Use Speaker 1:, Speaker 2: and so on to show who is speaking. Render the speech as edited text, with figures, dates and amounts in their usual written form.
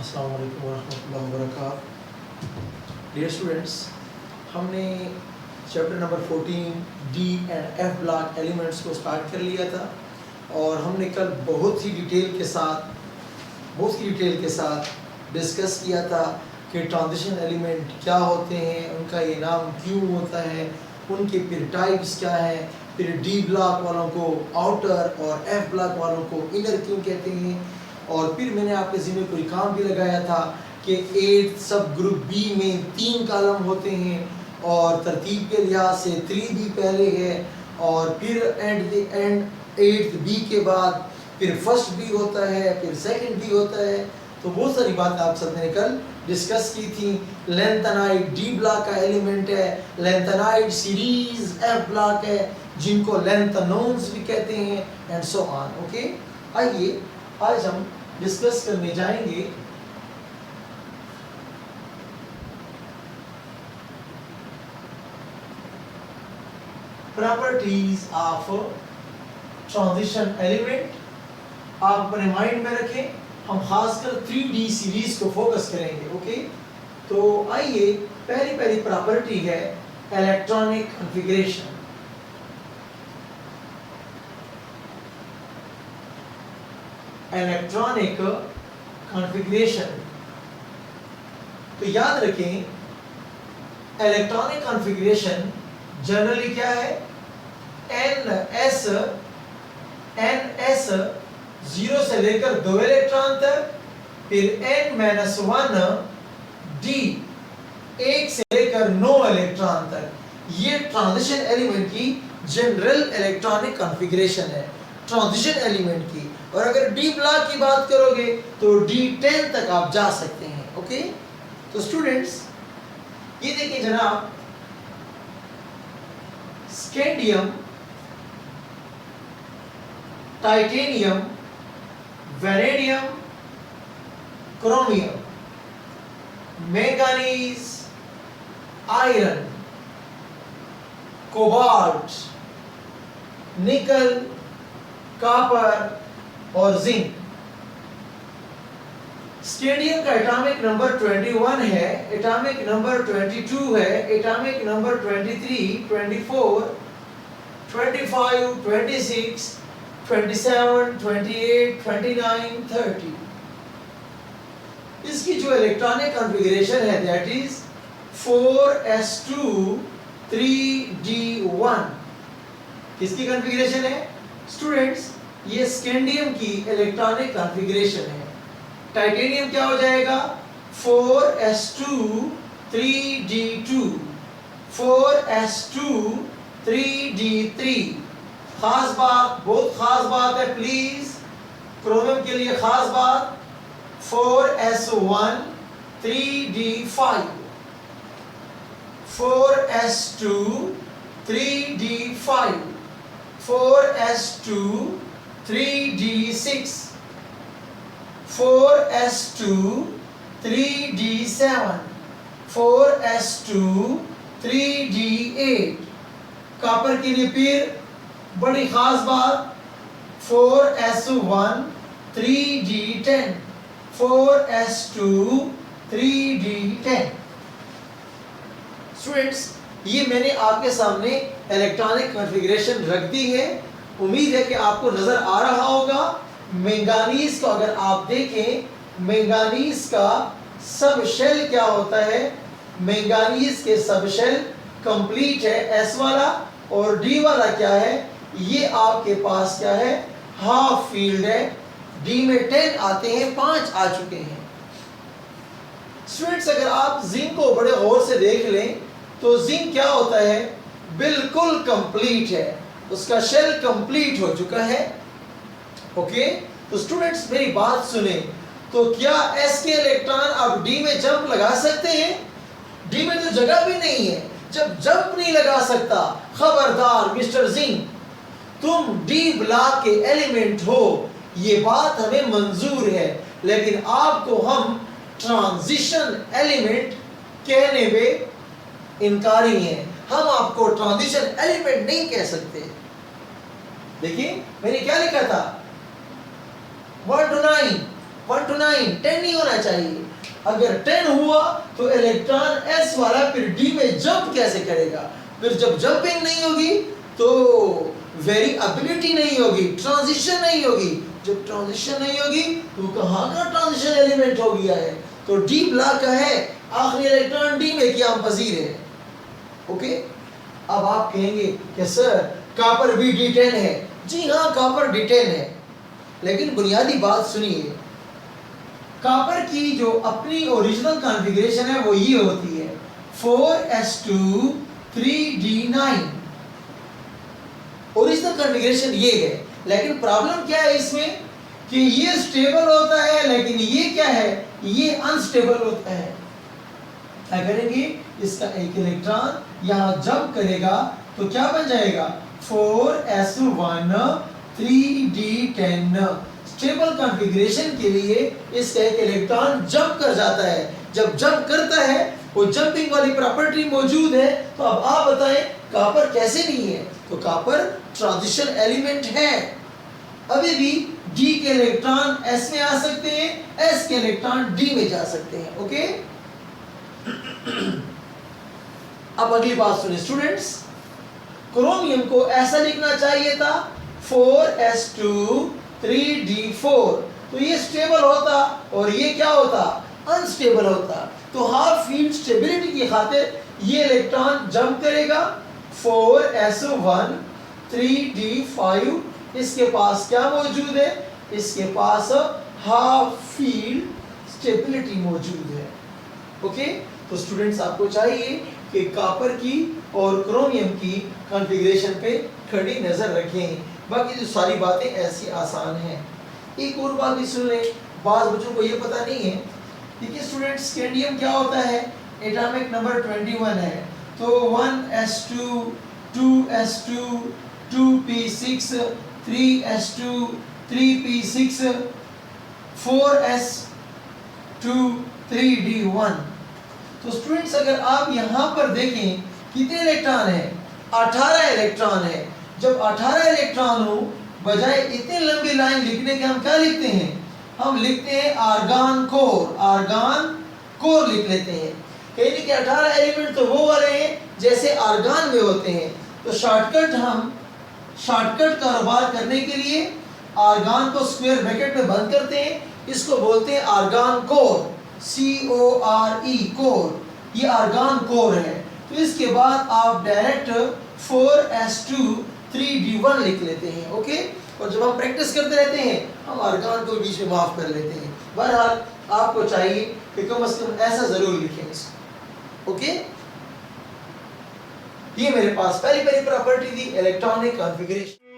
Speaker 1: अस्सलाम वालेकुम वरहमतुल्लाहि वबरकातुहू। डियर स्टूडेंट्स, हमने chapter number 14 D and F block elements को स्टार्ट कर लिया था और हमने कल बहुत ही डिटेल के साथ डिस्कस किया था कि ट्रांजिशन एलिमेंट क्या होते हैं, उनका ये नाम क्यों होता है, उनके फिर टाइप्स क्या है, फिर डी ब्लॉक वालों को आउटर और एफ ब्लॉक वालों को इनर क्यों कहते हैं। और फिर मैंने आपके ज़िम्मे कोई काम भी लगाया था कि 8 सब ग्रुप बी में 3 कॉलम होते हैं और तरतीब के लिहाज से 3B पहले है और फिर एंड 8th बी के बाद फिर फर्स्ट बी होता है, फिर सेकंड बी होता है। तो बहुत सारी बात आप सब ने कल डिस्कस की थी। लेंथेनाइड डी ब्लॉक का एलिमेंट है, लेंथेनाइड सीरीज एफ ब्लॉक है जिनको लेंथेनोन्स भी कहते हैं एंड सो ऑन। ओके, आइए आज हम डिस्कस करने जाएंगे प्रॉपर्टीज ऑफ ट्रांजिशन एलिमेंट। आप अपने माइंड में रखें, हम खासकर 3D सीरीज को फोकस करेंगे। ओके, तो आइए पहली प्रॉपर्टी है इलेक्ट्रॉनिक कॉन्फ़िगरेशन। इलेक्ट्रॉनिक कॉन्फ़िगरेशन, तो याद रखें इलेक्ट्रॉनिक कॉन्फ़िगरेशन जनरली क्या है, NS 0 से लेकर 2 इलेक्ट्रॉन तक, फिर N-1 D 1 से लेकर 9 इलेक्ट्रॉन तक। ये ट्रांजिशन एलिमेंट की जनरल इलेक्ट्रॉनिक कॉन्फ़िगरेशन है ट्रांजिशन एलिमेंट की। और अगर डी ब्लॉक की बात करोगे तो D10 तक आप जा सकते हैं। ओके, तो स्टूडेंट्स ये देखिए जनाब, scandium, titanium, vanadium, chromium, manganese, iron, cobalt, निकल, कॉपर और जिंक। स्कैंडियम का एटॉमिक नंबर 21 है, एटॉमिक नंबर 22 है, एटॉमिक नंबर 23, 24, 25, 26, 27, 28, 29, 30। इसकी जो इलेक्ट्रॉनिक कॉन्फ़िगरेशन है दैट इज 4s2 3d1। किसकी कॉन्फ़िगरेशन है स्टूडेंट्स? ये स्कैंडियम की इलेक्ट्रॉनिक कॉन्फ़िगरेशन है। टाइटेनियम क्या हो जाएगा? 4s2 3d2, 4s2 3d3। खास बात, बहुत खास बात है प्लीज, क्रोमियम के लिए खास बात, 4s1 3d5, 4s2 3d5, 4s2 3d6, 4s2 3d7, 4s2 3d8। Copper के लिए फिर बड़ी खास बात, 4s1 3d10, 4s2 3d10। Students ये मैंने आपके सामने इलेक्ट्रॉनिक कॉन्फ़िगरेशन रख दी है। उम्मीद है कि आपको नजर आ रहा होगा। मैंगनीज को अगर आप देखें, मैंगनीज का सब शेल क्या होता है? मैंगनीज के सब शेल कंप्लीट है S वाला, और D वाला क्या है? ये आपके पास क्या है? हाफ फील्ड है। D में 10 आते हैं, 5 आ चुके हैं। स्टूडेंट्स अगर आप जिंक को बड़े गौर से देख लें तो जिंक क्या होता है? बिल्कुल कंप्लीट है, उसका शेल कंप्लीट हो चुका है। ओके, तो स्टूडेंट्स मेरी बात सुने, तो क्या S के इलेक्ट्रॉन अब D में जंप लगा सकते हैं? D में तो जगह भी नहीं है। जब जंप नहीं लगा सकता, खबरदार मिस्टर जिंक, तुम D ब्लॉक के एलिमेंट हो, ये बात हमें मंजूर है, लेकिन आपको हम ट्रांजिशन एलिमेंट कहने में इनकारी हैं। हम आपको ट्रांजिशन एलिमेंट नहीं कह सकते। देखिए मैंने क्या लिखा था, 1 to 9 1 to 9 10 नहीं होना चाहिए। अगर 10 हुआ तो इलेक्ट्रॉन s वाला फिर d में जंप कैसे करेगा? फिर जब जंपिंग नहीं होगी तो वेरिएबिलिटी नहीं होगी, ट्रांजिशन नहीं होगी। जब ट्रांजिशन नहीं होगी तो कहाँ का ट्रांजिशन एलिमेंट हो गया है? तो d ब्लॉक का है, आखिरी इलेक्ट्रॉन d में क्या पजीर है। ओके, अब आप कहेंगे कि सर कॉपर भी D10 है। जी हाँ, कॉपर D10 है, लेकिन बुनियादी बात सुनिए, कॉपर की जो अपनी ओरिजिनल कॉन्फ़िगरेशन है वो ये होती है 4s2 3d9। ओरिजिनल कॉन्फ़िगरेशन ये है, लेकिन प्रॉब्लम क्या है इसमें कि ये स्टेबल होता है, लेकिन ये क्या है, ये अनस्टेबल होता है। क्या करेंगे, इसका एक इलेक्ट्रॉन यहाँ जंप करेगा तो क्या बन जाएगा 4s1 3d10। स्टेबल कॉन्फ़िगरेशन के लिए इसका एक इलेक्ट्रॉन जंप कर जाता है। जब जंप करता है, वो जंपिंग वाली प्रॉपर्टी मौजूद है। तो अब आप बताएं कॉपर कैसे नहीं है? तो कॉपर ट्रांजिशन एलिमेंट है। अभी भी D के इलेक्ट्रॉन S में आ सकते हैं, S के इलेक्ट्रॉन D में जा सकते हैं। ओके, अब अगली बात सुनिए स्टूडेंट्स, क्रोमियम को ऐसा लिखना चाहिए था 4s2 3d4, तो ये स्टेबल होता और ये क्या होता, अनस्टेबल होता। तो हाफ फील्ड स्टेबिलिटी की खातिर ये इलेक्ट्रॉन जंप करेगा 4s1 3d5। इसके पास क्या मौजूद है, इसके पास हाफ फील्ड स्टेबिलिटी मौजूद है। ओके, तो स्टूडेंट्स आपको चाहिए कि कॉपर की और क्रोमियम की कॉन्फ़िगरेशन पे खड़ी नज़र रखें। बाकी जो सारी बातें ऐसी आसान हैं। एक और बात भी सुन लें, बाज़ बच्चों को ये पता नहीं है। देखिए स्टूडेंट्स, स्कैंडियम क्या होता है, एटॉमिक नंबर 21 है। तो 1s2 2s2 2p6 3s2 3p6 4s2 3d1। तो स्टूडेंट्स अगर आप यहाँ पर देखें कितने इलेक्ट्रॉन है, 18 इलेक्ट्रॉन है। जब 18 इलेक्ट्रॉन हो, बजाय इतनी लंबी लाइन लिखने के हम क्या लिखते हैं, हम लिखते हैं आर्गन कोर। आर्गन कोर लिख लेते हैं। कहने के 18 एलिमेंट तो वो वाले हैं जैसे आर्गन में होते हैं। तो शॉर्टकट कारोबार करने के लिए आर्गन को स्क्वायर ब्रैकेट में बंद करते हैं, इसको बोलते हैं आर्गन कोर, CORE कोर। ये आर्गन कोर है। तो इसके बाद आप डायरेक्ट 4s2 3d1 लिख लेते हैं। ओके, और जब हम प्रैक्टिस करते रहते हैं हम आर्गन को बीच में माफ कर लेते हैं। बहरहाल आपको चाहिए कि कम से कम ऐसा जरूर लिखें इसको। ओके, ये मेरे पास पहली प्रॉपर्टी थी इलेक्ट्रॉनिक कॉन्फ़िगरेशन।